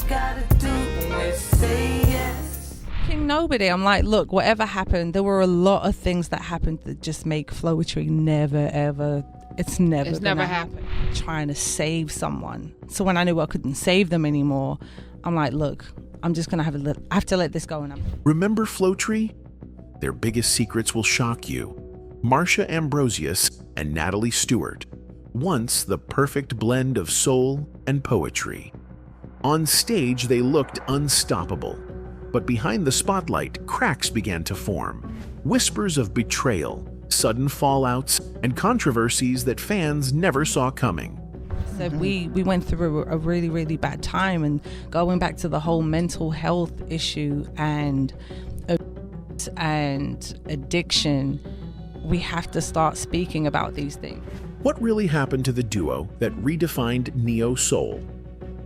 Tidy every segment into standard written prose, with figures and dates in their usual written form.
gotta do is say yes. Nobody. I'm like, look, whatever happened, there were a lot of things that happened that just make Floetry never, ever, it's never happened. Trying to save someone. So when I knew I couldn't save them anymore, I'm like, look, I'm just going to I have to let this go. Remember Floetry? Their biggest secrets will shock you. Marsha Ambrosius and Natalie Stewart, once the perfect blend of soul and poetry. On stage, they looked unstoppable. But behind the spotlight, cracks began to form. Whispers of betrayal, sudden fallouts, and controversies that fans never saw coming. So we went through a really, really bad time, and going back to the whole mental health issue and addiction, we have to start speaking about these things. What really happened to the duo that redefined neo-soul?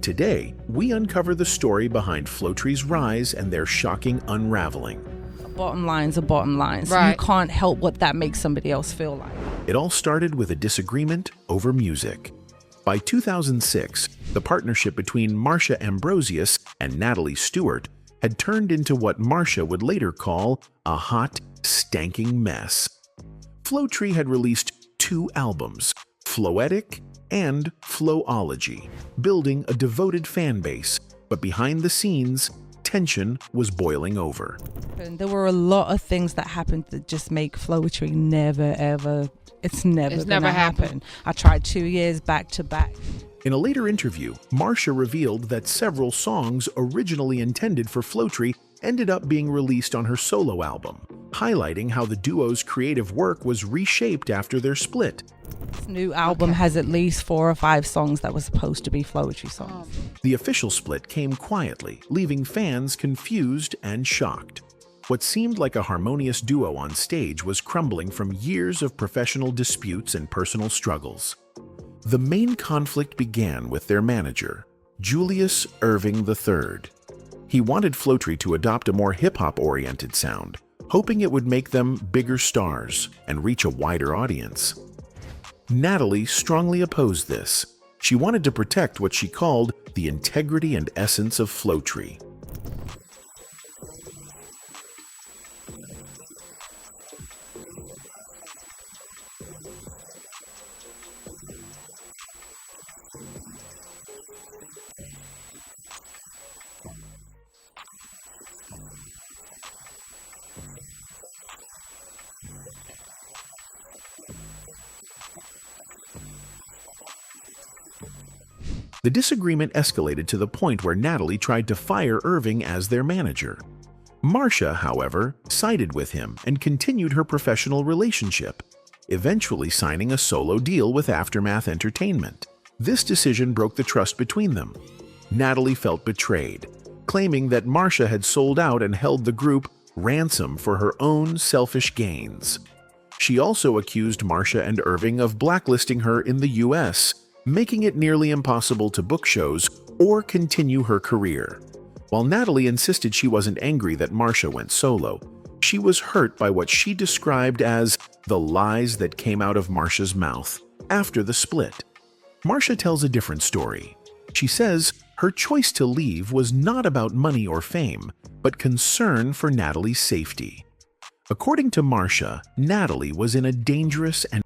Today, we uncover the story behind Floetry's rise and their shocking unraveling. Bottom lines are bottom lines. Right. You can't help what that makes somebody else feel like. It all started with a disagreement over music. By 2006, the partnership between Marsha Ambrosius and Natalie Stewart had turned into what Marsha would later call a hot, stanking mess. Floetry had released 2 albums, Floetic and Flowology, building a devoted fan base, but behind the scenes, tension was boiling over. And there were a lot of things that happened that just make Floetry never, ever, it's never gonna happen. I tried 2 years back to back. In a later interview, Marsha revealed that several songs originally intended for Floetry ended up being released on her solo album, highlighting how the duo's creative work was reshaped after their split. This new album has at least 4 or 5 songs that were supposed to be Floetry songs. The official split came quietly, leaving fans confused and shocked. What seemed like a harmonious duo on stage was crumbling from years of professional disputes and personal struggles. The main conflict began with their manager, Julius Irving III. He wanted Floetry to adopt a more hip-hop-oriented sound, hoping it would make them bigger stars and reach a wider audience. Natalie strongly opposed this. She wanted to protect what she called the integrity and essence of Floetry. The disagreement escalated to the point where Natalie tried to fire Irving as their manager. Marsha, however, sided with him and continued her professional relationship, eventually signing a solo deal with Aftermath Entertainment. This decision broke the trust between them. Natalie felt betrayed, claiming that Marsha had sold out and held the group ransom for her own selfish gains. She also accused Marsha and Irving of blacklisting her in the US, making it nearly impossible to book shows or continue her career. While Natalie insisted she wasn't angry that Marsha went solo, she was hurt by what she described as the lies that came out of Marsha's mouth after the split. Marsha tells a different story. She says her choice to leave was not about money or fame, but concern for Natalie's safety. According to Marsha, Natalie was in a dangerous and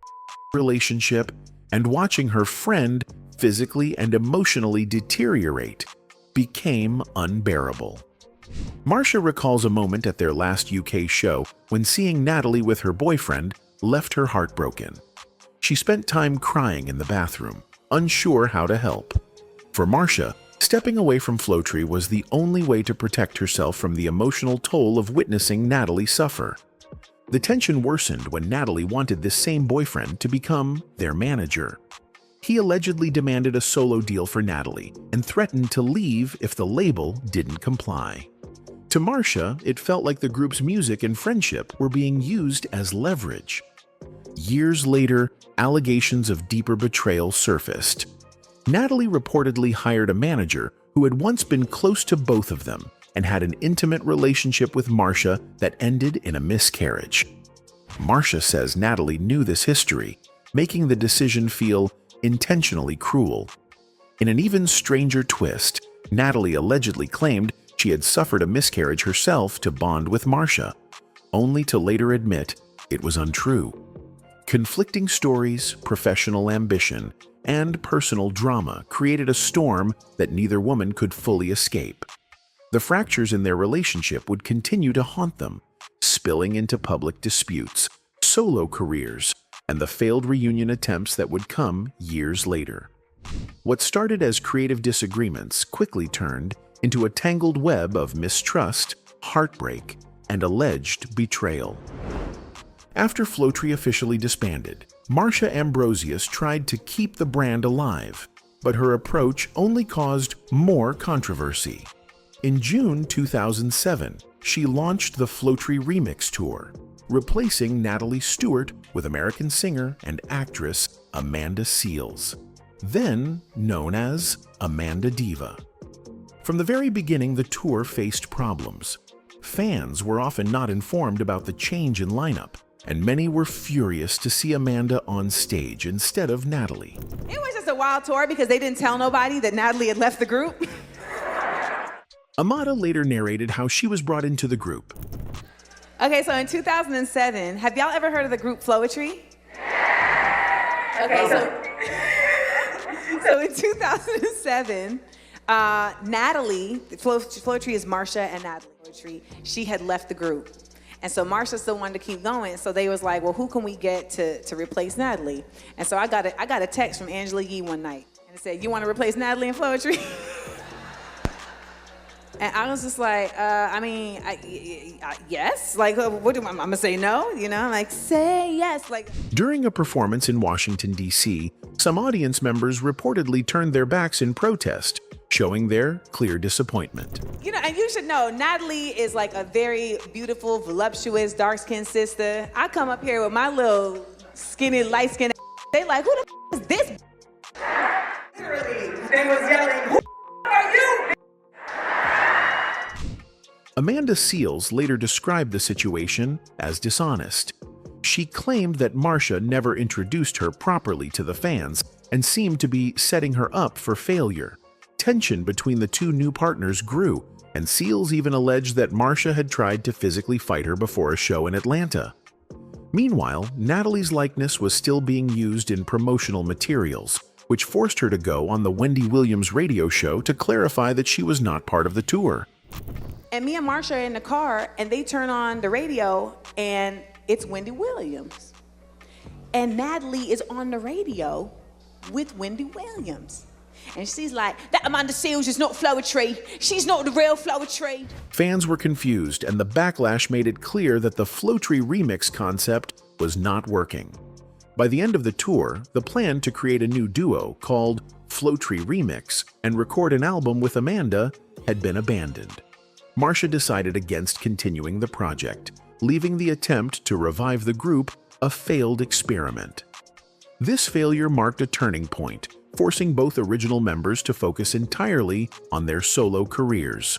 relationship, and watching her friend physically and emotionally deteriorate became unbearable. Marsha recalls a moment at their last UK show when seeing Natalie with her boyfriend left her heartbroken. She spent time crying in the bathroom, unsure how to help. For Marsha, stepping away from Floetry was the only way to protect herself from the emotional toll of witnessing Natalie suffer. The tension worsened when Natalie wanted this same boyfriend to become their manager. He allegedly demanded a solo deal for Natalie and threatened to leave if the label didn't comply. To Marsha, it felt like the group's music and friendship were being used as leverage. Years later, allegations of deeper betrayal surfaced. Natalie reportedly hired a manager who had once been close to both of them and had an intimate relationship with Marsha that ended in a miscarriage. Marsha says Natalie knew this history, making the decision feel intentionally cruel. In an even stranger twist, Natalie allegedly claimed she had suffered a miscarriage herself to bond with Marsha, only to later admit it was untrue. Conflicting stories, professional ambition, and personal drama created a storm that neither woman could fully escape. The fractures in their relationship would continue to haunt them, spilling into public disputes, solo careers, and the failed reunion attempts that would come years later. What started as creative disagreements quickly turned into a tangled web of mistrust, heartbreak, and alleged betrayal. After Floetry officially disbanded, Marsha Ambrosius tried to keep the brand alive, but her approach only caused more controversy. In June 2007, she launched the Floetry Remix Tour, replacing Natalie Stewart with American singer and actress Amanda Seales, then known as Amanda Diva. From the very beginning, the tour faced problems. Fans were often not informed about the change in lineup, and many were furious to see Amanda on stage instead of Natalie. It was just a wild tour because they didn't tell nobody that Natalie had left the group. Amanda later narrated how she was brought into the group. Okay, so in 2007, have y'all ever heard of the group Floetry? Okay, so in 2007, Natalie, Floetry is Marsha and Natalie Floetry, she had left the group. And so Marsha still wanted to keep going, so they was like, well, who can we get to replace Natalie? And so I got a text from Angela Yee one night, and it said, you want to replace Natalie and Floetry? And I was just like, yes. Like, what am I gonna say no? You know, like, say yes. Like. During a performance in Washington, D.C., some audience members reportedly turned their backs in protest, showing their clear disappointment. You know, and you should know, Natalie is like a very beautiful, voluptuous, dark-skinned sister. I come up here with my little skinny, light-skinned they like, who the is this? Literally, they was yelling, who are you? Amanda Seales later described the situation as dishonest. She claimed that Marsha never introduced her properly to the fans and seemed to be setting her up for failure. Tension between the two new partners grew, and Seales even alleged that Marsha had tried to physically fight her before a show in Atlanta. Meanwhile, Natalie's likeness was still being used in promotional materials, which forced her to go on the Wendy Williams radio show to clarify that she was not part of the tour. And me and Marsha are in the car, and they turn on the radio, and it's Wendy Williams. And Natalie is on the radio with Wendy Williams. And she's like, that Amanda Seales is not Floetry. She's not the real Floetry. Fans were confused, and the backlash made it clear that the Floetry remix concept was not working. By the end of the tour, the plan to create a new duo called Floetry Remix and record an album with Amanda had been abandoned. Marsha decided against continuing the project, leaving the attempt to revive the group a failed experiment. This failure marked a turning point, forcing both original members to focus entirely on their solo careers.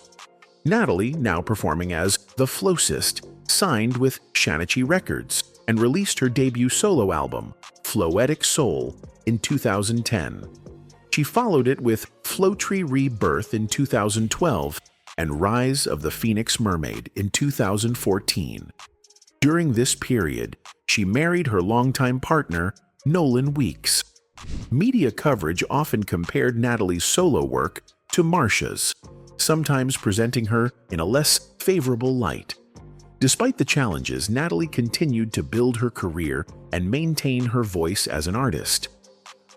Natalie, now performing as The Flowcist, signed with Shanachi Records and released her debut solo album, Floetic Soul, in 2010. She followed it with Floetry Rebirth in 2012 and Rise of the Phoenix Mermaid in 2014. During this period, she married her longtime partner, Nolan Weeks. Media coverage often compared Natalie's solo work to Marsha's, sometimes presenting her in a less favorable light. Despite the challenges, Natalie continued to build her career and maintain her voice as an artist.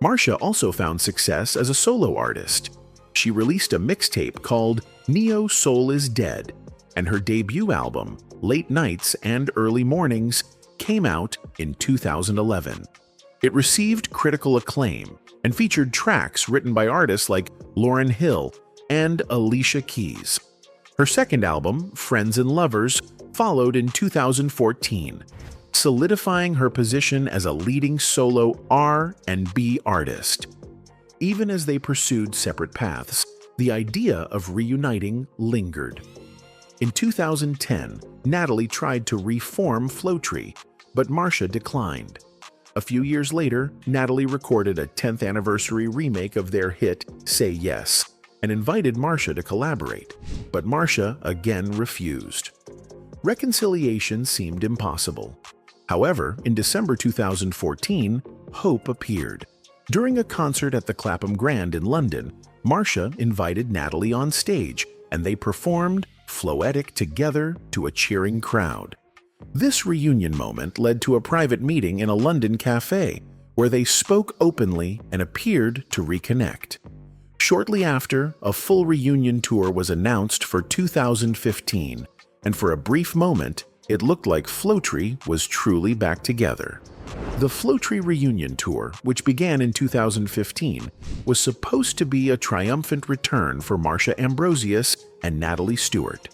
Marsha also found success as a solo artist. She released a mixtape called Neo Soul is Dead, and her debut album, Late Nights and Early Mornings, came out in 2011. It received critical acclaim and featured tracks written by artists like Lauryn Hill and Alicia Keys. Her second album, Friends and Lovers, followed in 2014, solidifying her position as a leading solo R&B artist. Even as they pursued separate paths, the idea of reuniting lingered. In 2010, Natalie tried to reform Floetry, but Marsha declined. A few years later, Natalie recorded a 10th anniversary remake of their hit Say Yes, and invited Marsha to collaborate, but Marsha again refused. Reconciliation seemed impossible. However, in December 2014, hope appeared. During a concert at the Clapham Grand in London, Marsha invited Natalie on stage, and they performed Floetic together to a cheering crowd. This reunion moment led to a private meeting in a London cafe, where they spoke openly and appeared to reconnect. Shortly after, a full reunion tour was announced for 2015, and for a brief moment, it looked like Floetry was truly back together. The Floetry reunion tour, which began in 2015, was supposed to be a triumphant return for Marsha Ambrosius and Natalie Stewart.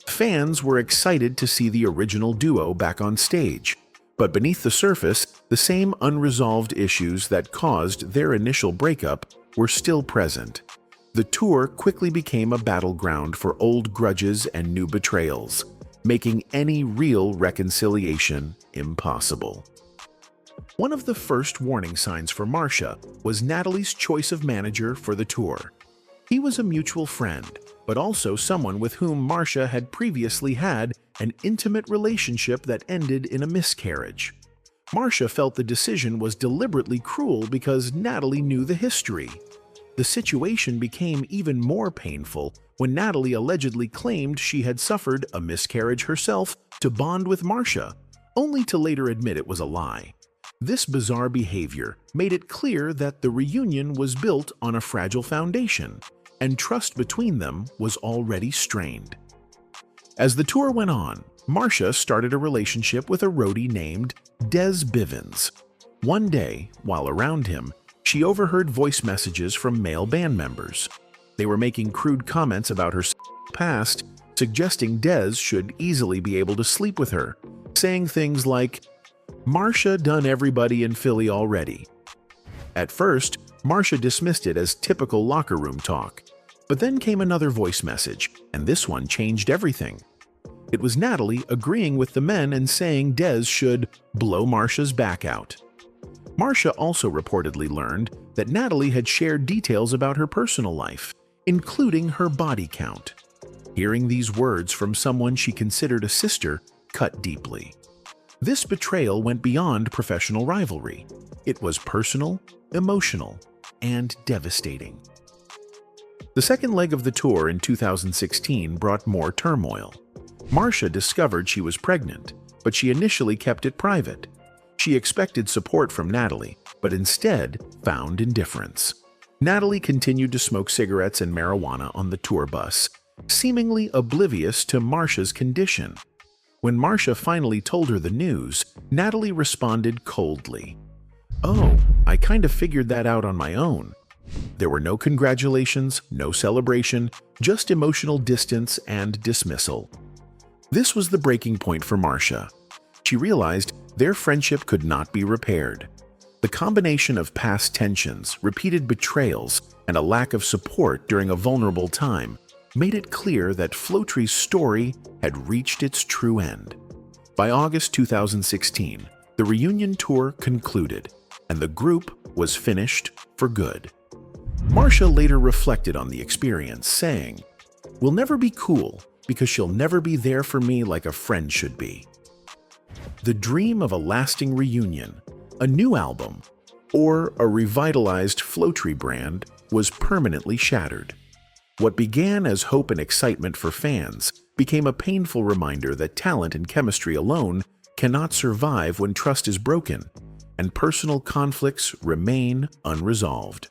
Fans were excited to see the original duo back on stage, but beneath the surface, the same unresolved issues that caused their initial breakup were still present. The tour quickly became a battleground for old grudges and new betrayals, making any real reconciliation impossible. One of the first warning signs for Marsha was Natalie's choice of manager for the tour. He was a mutual friend, but also someone with whom Marsha had previously had an intimate relationship that ended in a miscarriage. Marsha felt the decision was deliberately cruel because Natalie knew the history. The situation became even more painful when Natalie allegedly claimed she had suffered a miscarriage herself to bond with Marsha, only to later admit it was a lie. This bizarre behavior made it clear that the reunion was built on a fragile foundation, and trust between them was already strained. As the tour went on, Marsha started a relationship with a roadie named Des Bivens. One day, while around him, she overheard voice messages from male band members. They were making crude comments about her past, suggesting Des should easily be able to sleep with her, saying things like, "Marsha done everybody in Philly already." At first, Marsha dismissed it as typical locker room talk, but then came another voice message, and this one changed everything. It was Natalie agreeing with the men and saying Des should blow Marsha's back out. Marsha also reportedly learned that Natalie had shared details about her personal life, including her body count. Hearing these words from someone she considered a sister cut deeply. This betrayal went beyond professional rivalry. It was personal, emotional, and devastating. The second leg of the tour in 2016 brought more turmoil. Marsha discovered she was pregnant, but she initially kept it private. She expected support from Natalie, but instead found indifference. Natalie continued to smoke cigarettes and marijuana on the tour bus, seemingly oblivious to Marsha's condition. When Marsha finally told her the news, Natalie responded coldly. "Oh, I kind of figured that out on my own." There were no congratulations, no celebration, just emotional distance and dismissal. This was the breaking point for Marsha. She realized their friendship could not be repaired. The combination of past tensions, repeated betrayals, and a lack of support during a vulnerable time made it clear that Floetry's story had reached its true end. By August 2016, the reunion tour concluded, and the group was finished for good. Marsha later reflected on the experience, saying, "We'll never be cool because she'll never be there for me like a friend should be." The dream of a lasting reunion, a new album, or a revitalized Floetry brand was permanently shattered. What began as hope and excitement for fans became a painful reminder that talent and chemistry alone cannot survive when trust is broken, and personal conflicts remain unresolved.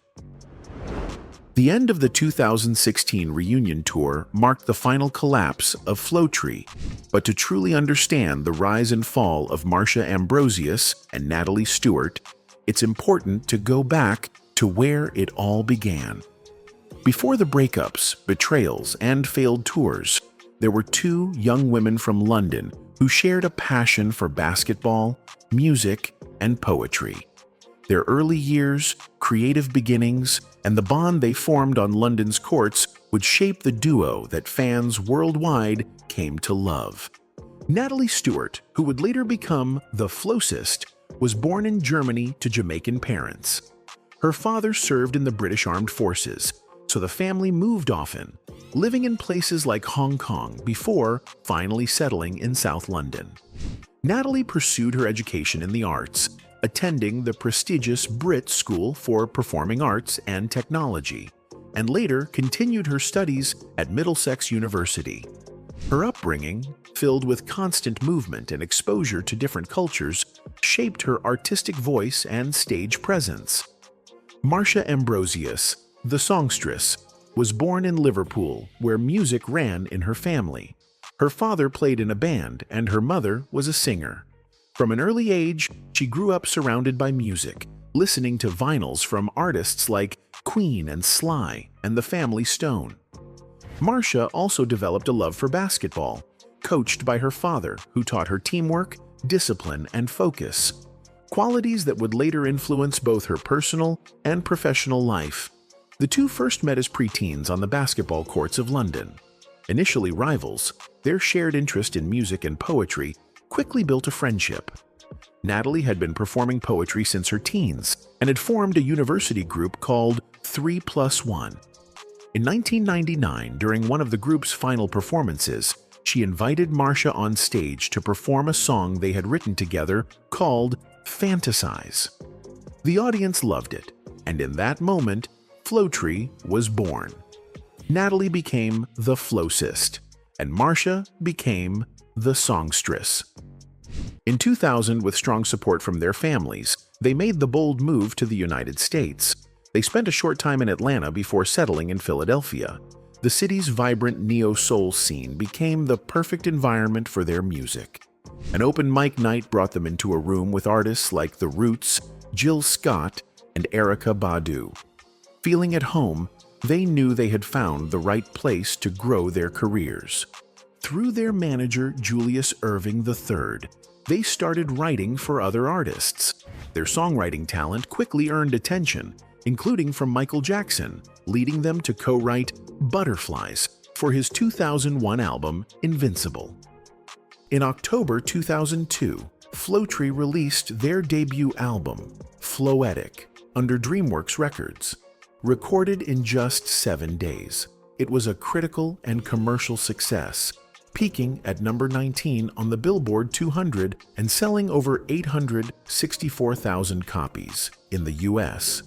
The end of the 2016 reunion tour marked the final collapse of Floetry, but to truly understand the rise and fall of Marsha Ambrosius and Natalie Stewart, it's important to go back to where it all began. Before the breakups, betrayals, and failed tours, there were two young women from London who shared a passion for basketball, music, and poetry. Their early years, creative beginnings, and the bond they formed on London's courts would shape the duo that fans worldwide came to love. Natalie Stewart, who would later become the Floecist, was born in Germany to Jamaican parents. Her father served in the British Armed Forces, so the family moved often, living in places like Hong Kong before finally settling in South London. Natalie pursued her education in the arts, attending the prestigious Brit School for Performing Arts and Technology, and later continued her studies at Middlesex University. Her upbringing, filled with constant movement and exposure to different cultures, shaped her artistic voice and stage presence. Marsha Ambrosius, the songstress, was born in Liverpool, where music ran in her family. Her father played in a band, and her mother was a singer. From an early age, she grew up surrounded by music, listening to vinyls from artists like Queen and Sly and the Family Stone. Marsha also developed a love for basketball, coached by her father, who taught her teamwork, discipline, and focus, qualities that would later influence both her personal and professional life. The two first met as preteens on the basketball courts of London. Initially rivals, their shared interest in music and poetry quickly built a friendship. Natalie had been performing poetry since her teens and had formed a university group called 3+1. In 1999, during one of the group's final performances, she invited Marsha on stage to perform a song they had written together called Fantasize. The audience loved it, and in that moment, Floetry was born. Natalie became the Flowcist, and Marsha became the songstress. In 2000, with strong support from their families, they made the bold move to the United States. They spent a short time in Atlanta before settling in Philadelphia. The city's vibrant neo-soul scene became the perfect environment for their music. An open mic night brought them into a room with artists like The Roots, Jill Scott, and Erykah Badu. Feeling at home, they knew they had found the right place to grow their careers. Through their manager, Julius Irving III, they started writing for other artists. Their songwriting talent quickly earned attention, including from Michael Jackson, leading them to co-write Butterflies for his 2001 album, Invincible. In October 2002, Floetry released their debut album, Floetic, under DreamWorks Records. Recorded in just 7 days, it was a critical and commercial success, peaking at number 19 on the Billboard 200 and selling over 864,000 copies in the US,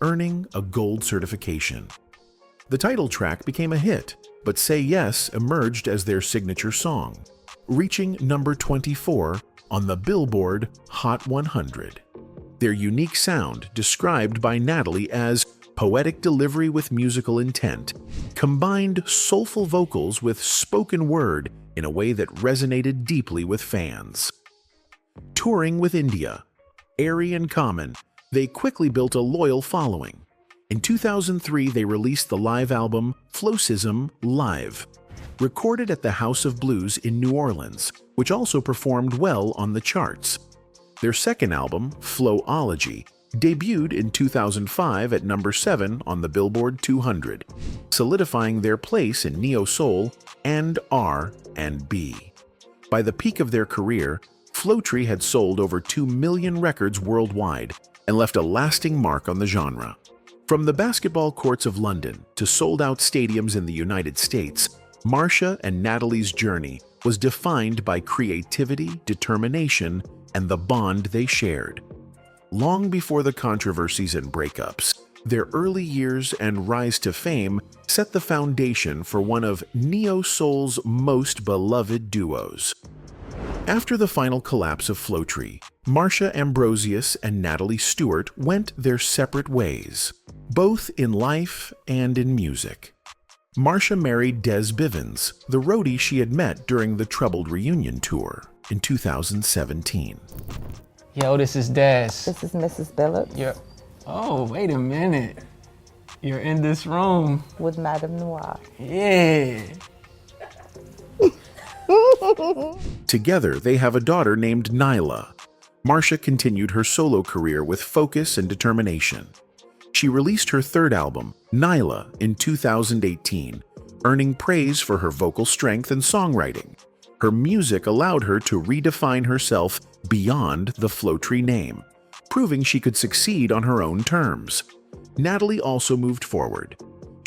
earning a gold certification. The title track became a hit, but Say Yes emerged as their signature song, reaching number 24 on the Billboard Hot 100. Their unique sound, described by Natalie as poetic delivery with musical intent, combined soulful vocals with spoken word in a way that resonated deeply with fans. Touring with India, airy and common, they quickly built a loyal following. In 2003, they released the live album Flowcism Live, recorded at the House of Blues in New Orleans, which also performed well on the charts. Their second album, Flowology, debuted in 2005 at number 7 on the Billboard 200, solidifying their place in neo-soul and R&B. By the peak of their career, Floetry had sold over 2 million records worldwide and left a lasting mark on the genre. From the basketball courts of London to sold-out stadiums in the United States, Marsha and Natalie's journey was defined by creativity, determination, and the bond they shared. Long before the controversies and breakups, their early years and rise to fame set the foundation for one of neo-soul's most beloved duos. After the final collapse of Floetry, Marsha Ambrosius and Natalie Stewart went their separate ways, both in life and in music. Marsha married Des Bivens, the roadie she had met during the Troubled reunion tour in 2017. Yo, this is Des. This is Mrs. Billups. Oh, wait a minute. You're in this room. With Madame Noir. Yeah. Together, they have a daughter named Nyla. Marsha continued her solo career with focus and determination. She released her third album, Nyla, in 2018, earning praise for her vocal strength and songwriting. Her music allowed her to redefine herself beyond the Floetry name, proving she could succeed on her own terms. Natalie also moved forward.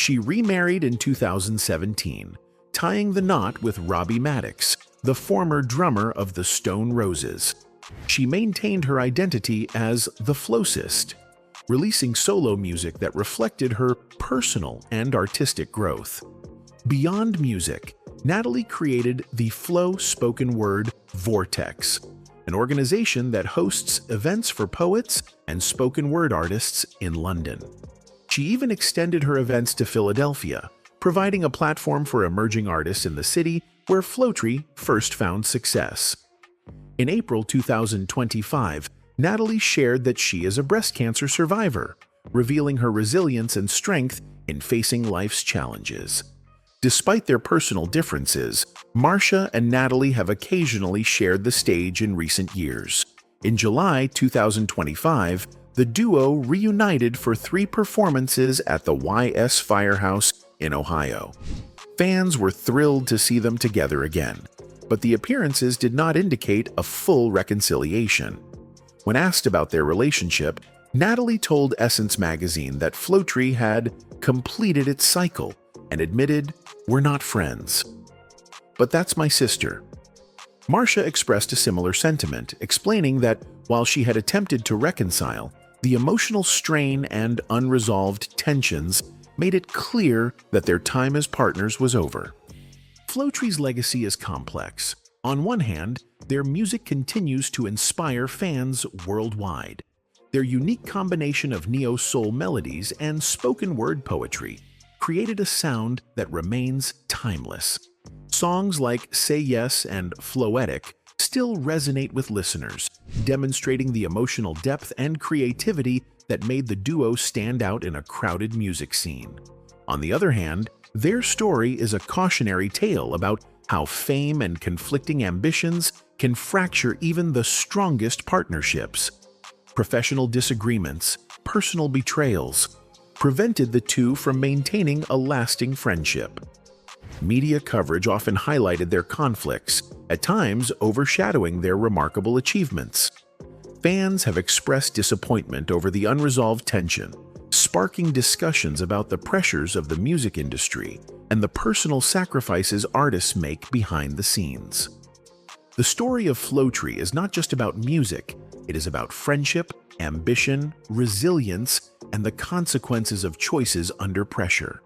She remarried in 2017, tying the knot with Robbie Maddox, the former drummer of the Stone Roses. She maintained her identity as the Flowcist, releasing solo music that reflected her personal and artistic growth. Beyond music, Natalie created the Flow Spoken Word Vortex, an organization that hosts events for poets and spoken word artists in London. She even extended her events to Philadelphia, providing a platform for emerging artists in the city where Floetry first found success. In April 2025, Natalie shared that she is a breast cancer survivor, revealing her resilience and strength in facing life's challenges. Despite their personal differences, Marsha and Natalie have occasionally shared the stage in recent years. In July 2025, the duo reunited for 3 performances at the YS Firehouse in Ohio. Fans were thrilled to see them together again, but the appearances did not indicate a full reconciliation. When asked about their relationship, Natalie told Essence magazine that Floetry had completed its cycle and admitted, "We're not friends. But that's my sister." Marsha expressed a similar sentiment, explaining that while she had attempted to reconcile, the emotional strain and unresolved tensions made it clear that their time as partners was over. Floetry's legacy is complex. On one hand, their music continues to inspire fans worldwide. Their unique combination of neo-soul melodies and spoken word poetry created a sound that remains timeless. Songs like Say Yes and Floetic still resonate with listeners, demonstrating the emotional depth and creativity that made the duo stand out in a crowded music scene. On the other hand, their story is a cautionary tale about how fame and conflicting ambitions can fracture even the strongest partnerships. Professional disagreements, personal betrayals, prevented the two from maintaining a lasting friendship. Media coverage often highlighted their conflicts, at times overshadowing their remarkable achievements. Fans have expressed disappointment over the unresolved tension, sparking discussions about the pressures of the music industry and the personal sacrifices artists make behind the scenes. The story of Floetry is not just about music, it is about friendship, ambition, resilience, and the consequences of choices under pressure.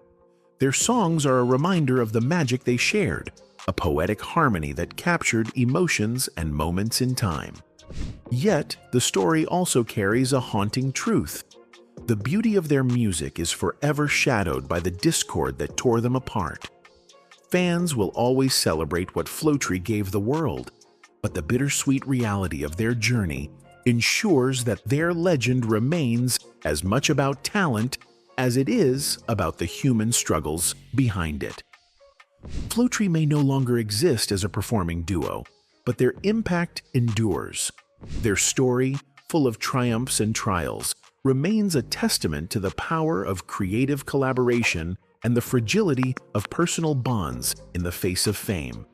Their songs are a reminder of the magic they shared, a poetic harmony that captured emotions and moments in time. Yet, the story also carries a haunting truth. The beauty of their music is forever shadowed by the discord that tore them apart. Fans will always celebrate what Floetry gave the world, but the bittersweet reality of their journey ensures that their legend remains as much about talent as it is about the human struggles behind it. Floetry may no longer exist as a performing duo, but their impact endures. Their story, full of triumphs and trials, remains a testament to the power of creative collaboration and the fragility of personal bonds in the face of fame.